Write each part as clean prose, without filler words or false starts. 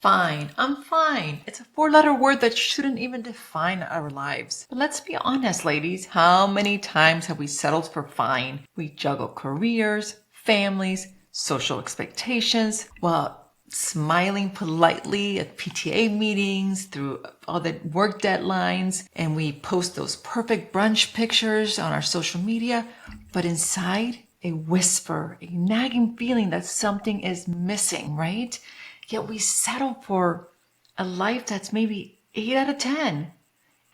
Fine, I'm fine. It's a four-letter word that shouldn't even define our lives. But let's be honest, ladies. How many times have we settled for fine? We juggle careers, families, social expectations, while smiling politely at PTA meetings through all the work deadlines, and we post those perfect brunch pictures on our social media. But inside, a whisper, a nagging feeling that something is missing, right? Yet we settle for a life that's maybe 8 out of 10.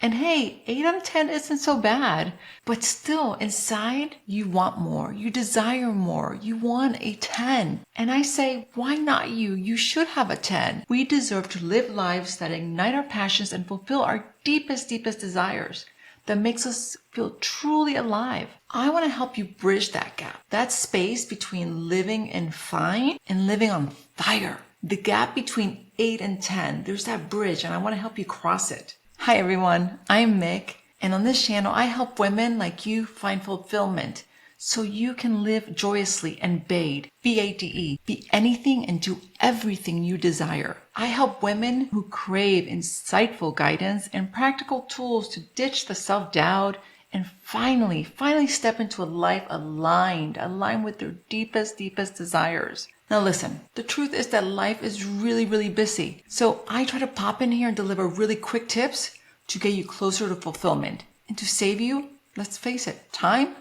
And hey, 8 out of 10 isn't so bad. But still, inside, you want more. You desire more. You want a 10. And I say, why not you? You should have a 10. We deserve to live lives that ignite our passions and fulfill our deepest desires. That makes us feel truly alive. I want to help you bridge that gap. That space between living in fine and living on fire. The gap between 8 and 10, there's that bridge, and I want to help you cross it. Hi everyone, I'm Mick, and on this channel I help women like you find fulfillment so you can live joyously and BADE, B-A-D-E, be anything and do everything you desire. I help women who crave insightful guidance and practical tools to ditch the self-doubt and finally step into a life aligned with their deepest desires. Now listen, the truth is that life is really busy. So I try to pop in here and deliver really quick tips to get you closer to fulfillment and to save you, let's face it, time,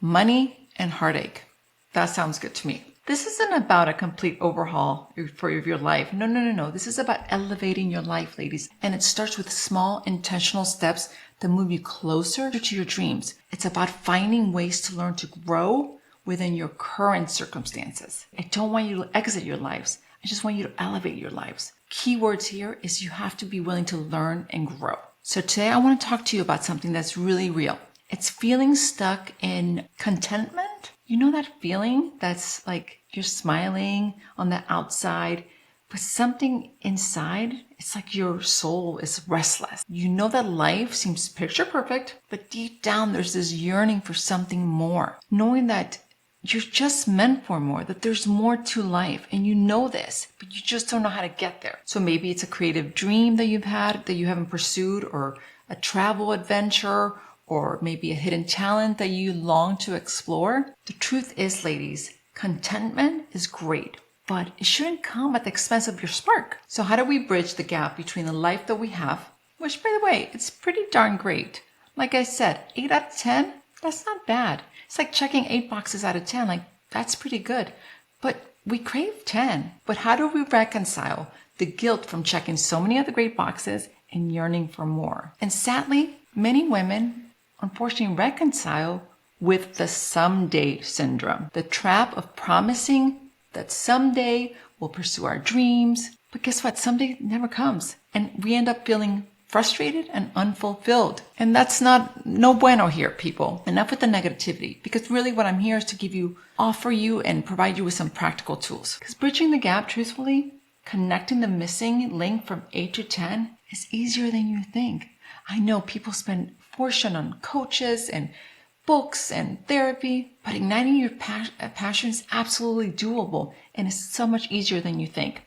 money, and heartache. That sounds good to me. This isn't about a complete overhaul for your life. No. This is about elevating your life, ladies. And it starts with small intentional steps that move you closer to your dreams. It's about finding ways to learn to grow within your current circumstances. I don't want you to exit your lives. I just want you to elevate your lives. Keywords here is you have to be willing to learn and grow. So today I want to talk to you about something that's really real. It's feeling stuck in contentment. You know that feeling that's like you're smiling on the outside, but something inside, it's like your soul is restless. You know that life seems picture perfect, but deep down there's this yearning for something more. Knowing that you're just meant for more, that there's more to life, and you know this, but you just don't know how to get there. So maybe it's a creative dream that you've had that you haven't pursued, or a travel adventure, or maybe a hidden talent that you long to explore. The truth is, ladies, contentment is great, but it shouldn't come at the expense of your spark. So how do we bridge the gap between the life that we have, which by the way, it's pretty darn great. Like I said, 8 out of 10, that's not bad. It's like checking 8 boxes out of 10, like that's pretty good. But we crave 10. But how do we reconcile the guilt from checking so many of the great boxes and yearning for more? And sadly, many women unfortunately reconcile with the someday syndrome, the trap of promising that someday we'll pursue our dreams. But guess what? Someday never comes. And we end up feeling frustrated and unfulfilled. And that's no bueno here, people. Enough with the negativity, because really what I'm here is to offer you and provide you with some practical tools. Because bridging the gap, truthfully, connecting the missing link from 8 to 10 is easier than you think. I know people spend a fortune on coaches and books and therapy, but igniting your passion is absolutely doable and is so much easier than you think.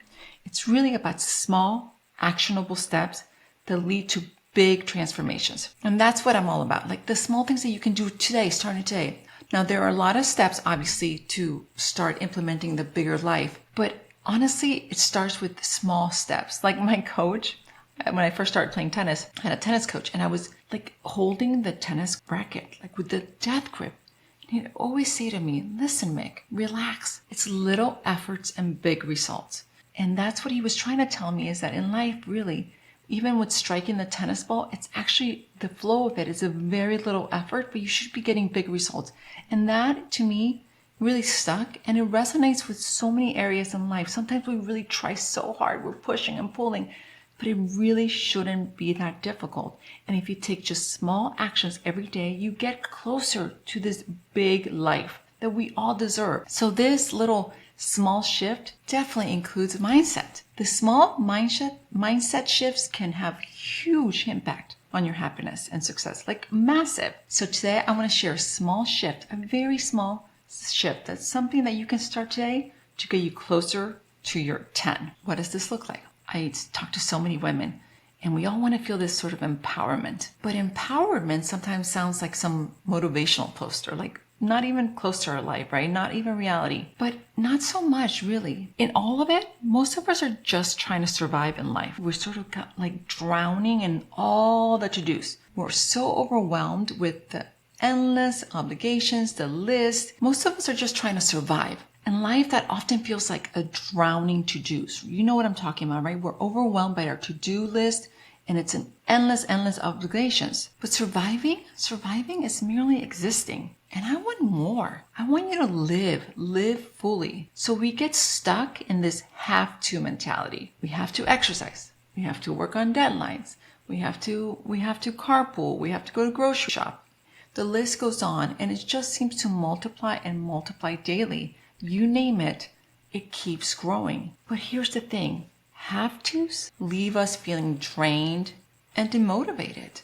It's really about small, actionable steps that lead to big transformations. And that's what I'm all about. Like the small things that you can do today, starting today. Now, there are a lot of steps, obviously, to start implementing the bigger life. But honestly, it starts with small steps. Like my coach, when I first started playing tennis, I had a tennis coach, and I was like holding the tennis racket, like with the death grip. And he'd always say to me, listen, Mick, relax. It's little efforts and big results. And that's what he was trying to tell me, is that in life, really, even with striking the tennis ball, it's actually the flow of it is a very little effort, but you should be getting big results. And that, to me, really stuck, and it resonates with so many areas in life. Sometimes we really try so hard, we're pushing and pulling, but it really shouldn't be that difficult. And if you take just small actions every day, you get closer to this big life that we all deserve. So this little small shift definitely includes mindset. The small mindset shifts can have huge impact on your happiness and success, like massive. So today I want to share a small shift, a very small shift. That's something that you can start today to get you closer to your 10. What does this look like? I talk to so many women, and we all want to feel this sort of empowerment. But empowerment sometimes sounds like some motivational poster, like not even close to our life, right? Not even reality, but not so much really. In all of it, most of us are just trying to survive in life. We're sort of like drowning in all the to-dos. We're so overwhelmed with the endless obligations, the list. Most of us are just trying to survive. In life, that often feels like a drowning to-dos. You know what I'm talking about, right? We're overwhelmed by our to-do list, and it's an endless obligations. But surviving is merely existing. And I want more. I want you to live fully. So we get stuck in this have to mentality. We have to exercise. We have to work on deadlines. We have to carpool. We have to go to grocery shop. The list goes on, and it just seems to multiply and multiply daily. You name it, it keeps growing. But here's the thing. Have tos leave us feeling drained and demotivated.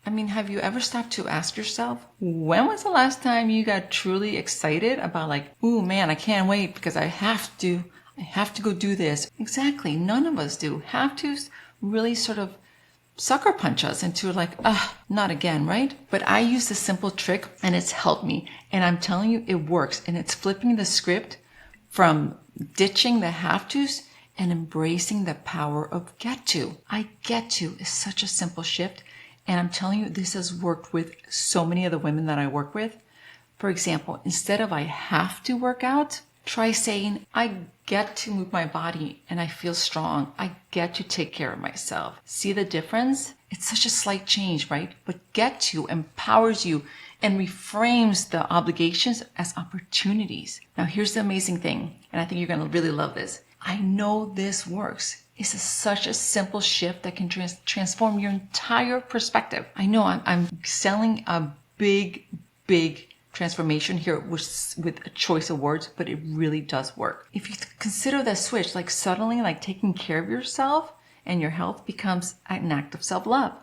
I mean, have you ever stopped to ask yourself, when was the last time you got truly excited about like, ooh man, I can't wait because I have to go do this. Exactly. None of us do. Have tos really sort of sucker punch us into like, not again, right? But I use this simple trick and it's helped me. And I'm telling you, it works. And it's flipping the script from ditching the have tos and embracing the power of get to. I get to is such a simple shift. And I'm telling you, this has worked with so many of the women that I work with. For example, instead of I have to work out, try saying, I get to move my body and I feel strong. I get to take care of myself. See the difference? It's such a slight change, right? But get to empowers you and reframes the obligations as opportunities. Now, here's the amazing thing, and I think you're going to really love this. I know this works. It's such a simple shift that can transform your entire perspective. I know I'm selling a big transformation here with a choice of words, but it really does work. If you consider that switch, like suddenly like taking care of yourself and your health becomes an act of self-love.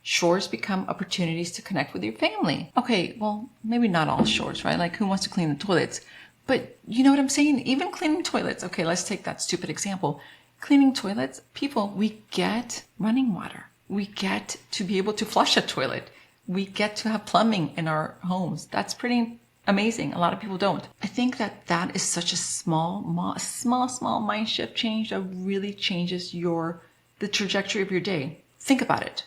Chores become opportunities to connect with your family. Okay, well, maybe not all chores, right? Like who wants to clean the toilets? But you know what I'm saying? Even cleaning toilets. Okay, let's take that stupid example. Cleaning toilets, people, we get running water. We get to be able to flush a toilet. We get to have plumbing in our homes. That's pretty amazing. A lot of people don't. I think that is such a small mind shift change that really changes the trajectory of your day. Think about it.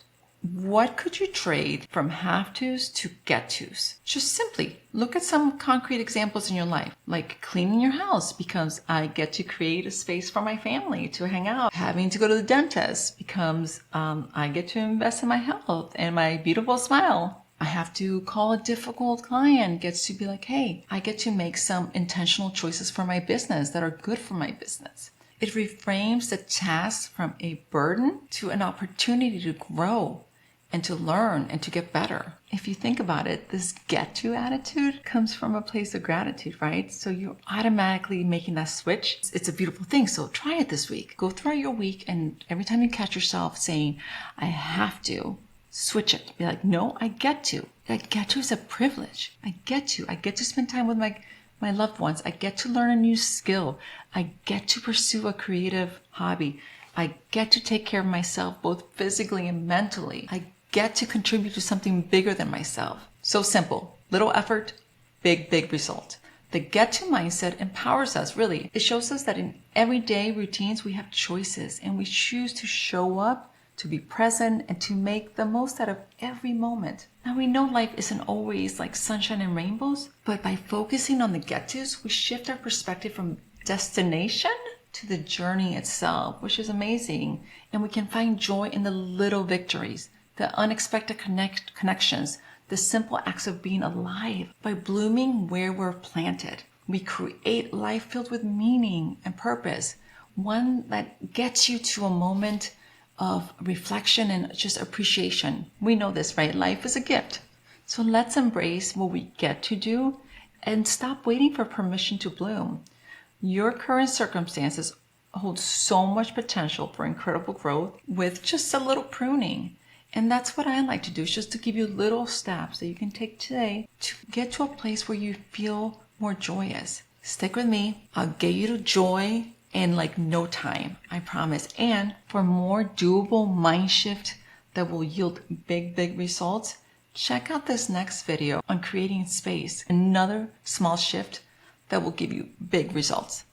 What could you trade from have tos to get tos? Just simply look at some concrete examples in your life, like cleaning your house becomes I get to create a space for my family to hang out. Having to go to the dentist becomes I get to invest in my health and my beautiful smile. I have to call a difficult client gets to be like, hey, I get to make some intentional choices for my business that are good for my business. It reframes the task from a burden to an opportunity to grow and to learn and to get better. If you think about it, this get to attitude comes from a place of gratitude, right? So you're automatically making that switch. It's a beautiful thing. So try it this week. Go throughout your week, and every time you catch yourself saying, I have to, switch it. Be like, no, I get to. I get to is a privilege. I get to spend time with my loved ones. I get to learn a new skill. I get to pursue a creative hobby. I get to take care of myself both physically and mentally. I get to contribute to something bigger than myself. So simple. Little effort, big result. The get to mindset empowers us, really. It shows us that in everyday routines, we have choices and we choose to show up, to be present, and to make the most out of every moment. Now, we know life isn't always like sunshine and rainbows, but by focusing on the get-tos, we shift our perspective from destination to the journey itself, which is amazing. And we can find joy in the little victories, the unexpected connections, the simple acts of being alive. By blooming where we're planted, we create life filled with meaning and purpose, one that gets you to a moment of reflection and just appreciation. We know this, right? Life is a gift. So let's embrace what we get to do and stop waiting for permission to bloom. Your current circumstances hold so much potential for incredible growth with just a little pruning. And that's what I like to do, is just to give you little steps that you can take today to get to a place where you feel more joyous. Stick with me. I'll get you to joy in like no time, I promise. And for more doable mind shift that will yield big results, check out this next video on creating space, another small shift that will give you big results.